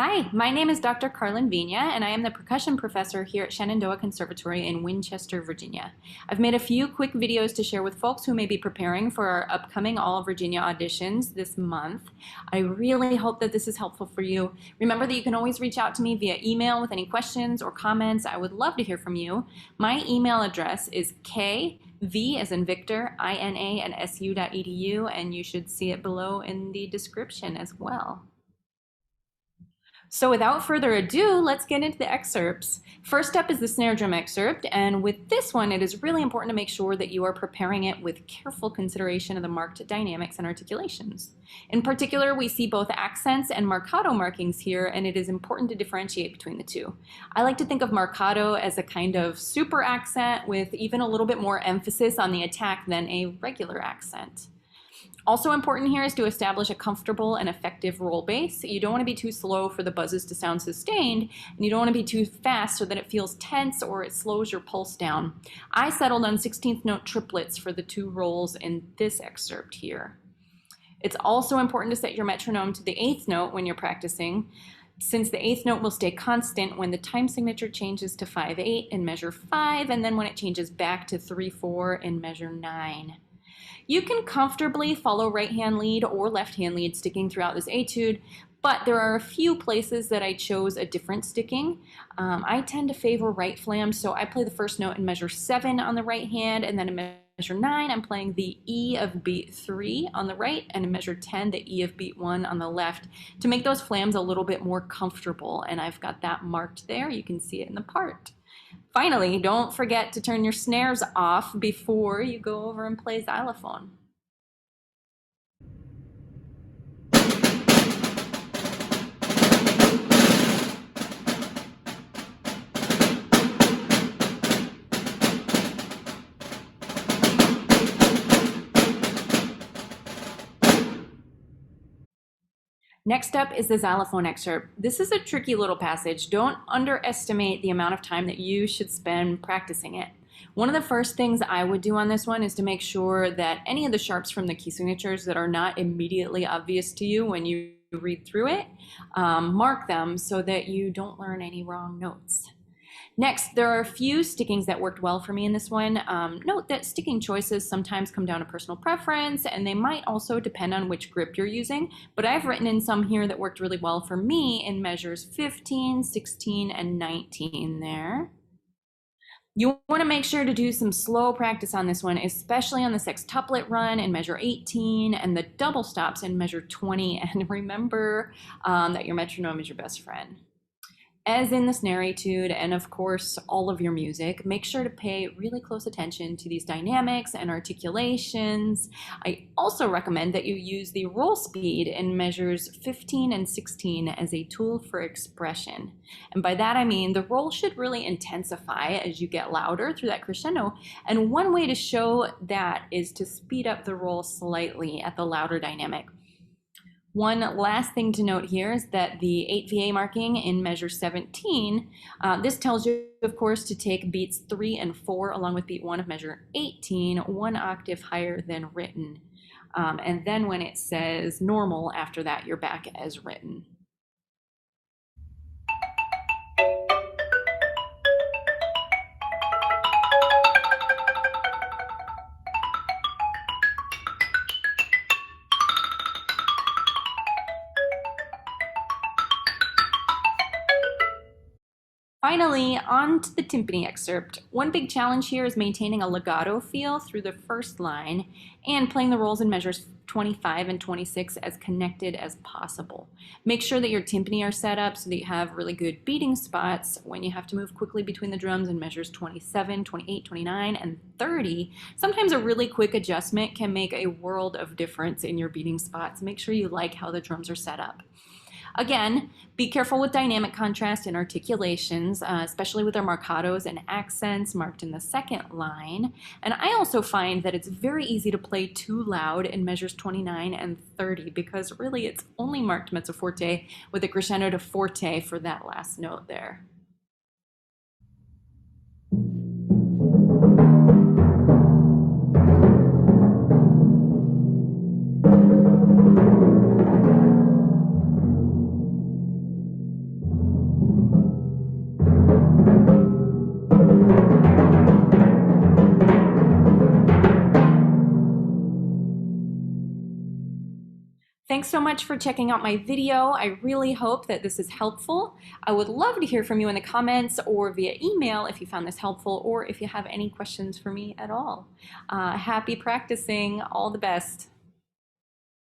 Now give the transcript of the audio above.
Hi, my name is Dr. Karlyn Viña, and I am the percussion professor here at Shenandoah Conservatory in Winchester, Virginia. I've made a few quick videos to share with folks who may be preparing for our upcoming All of Virginia auditions this month. I really hope that this is helpful for you. Remember that you can always reach out to me via email with any questions or comments. I would love to hear from you. My email address is V as in Victor, INA@su.edu, and you should see it below in the description as well. So without further ado, let's get into the excerpts. First up is the snare drum excerpt, and with this one, it is really important to make sure that you are preparing it with careful consideration of the marked dynamics and articulations. In particular, we see both accents and marcato markings here, and it is important to differentiate between the two. I like to think of marcato as a kind of super accent with even a little bit more emphasis on the attack than a regular accent. Also important here is to establish a comfortable and effective roll bass. You don't want to be too slow for the buzzes to sound sustained, and you don't want to be too fast so that it feels tense or it slows your pulse down. I settled on 16th note triplets for the two rolls in this excerpt here. It's also important to set your metronome to the 8th note when you're practicing, since the 8th note will stay constant when the time signature changes to 5/8 in measure 5, and then when it changes back to 3/4 in measure 9. You can comfortably follow right-hand lead or left-hand lead sticking throughout this etude, but there are a few places that I chose a different sticking. I tend to favor right flam, so I play the first note in measure 7 on the right hand, and then in measure 9 I'm playing the E of beat 3 on the right, and in measure 10 the E of beat 1 on the left to make those flams a little bit more comfortable, and I've got that marked there. You can see it in the part. Finally, don't forget to turn your snares off before you go over and play xylophone. Next up is the xylophone excerpt. This is a tricky little passage. Don't underestimate the amount of time that you should spend practicing it. One of the first things I would do on this one is to make sure that any of the sharps from the key signatures that are not immediately obvious to you when you read through it, mark them so that you don't learn any wrong notes. Next, there are a few stickings that worked well for me in this one. Note that sticking choices sometimes come down to personal preference, and they might also depend on which grip you're using, but I've written in some here that worked really well for me in measures 15, 16, and 19 there. You want to make sure to do some slow practice on this one, especially on the sextuplet run in measure 18 and the double stops in measure 20, and remember that your metronome is your best friend. As in the snare etude, and of course all of your music, make sure to pay really close attention to these dynamics and articulations. I also recommend that you use the roll speed in measures 15 and 16 as a tool for expression. And by that I mean the roll should really intensify as you get louder through that crescendo, and one way to show that is to speed up the roll slightly at the louder dynamic. One last thing to note here is that the 8 VA marking in measure 17, this tells you, of course, to take beats 3 and 4 along with beat 1 of measure 18, 1 octave higher than written. And then when it says normal after that, you're back as written. Finally, on to the timpani excerpt. One big challenge here is maintaining a legato feel through the first line and playing the rolls in measures 25 and 26 as connected as possible. Make sure that your timpani are set up so that you have really good beating spots when you have to move quickly between the drums in measures 27, 28, 29, and 30. Sometimes a really quick adjustment can make a world of difference in your beating spots. Make sure you like how the drums are set up. Again, be careful with dynamic contrast and articulations, especially with our marcatos and accents marked in the second line. And I also find that it's very easy to play too loud in measures 29 and 30 because really it's only marked mezzo forte with a crescendo to forte for that last note there. Thanks so much for checking out my video. I really hope that this is helpful. I would love to hear from you in the comments or via email if you found this helpful, or if you have any questions for me at all. Happy practicing. All the best.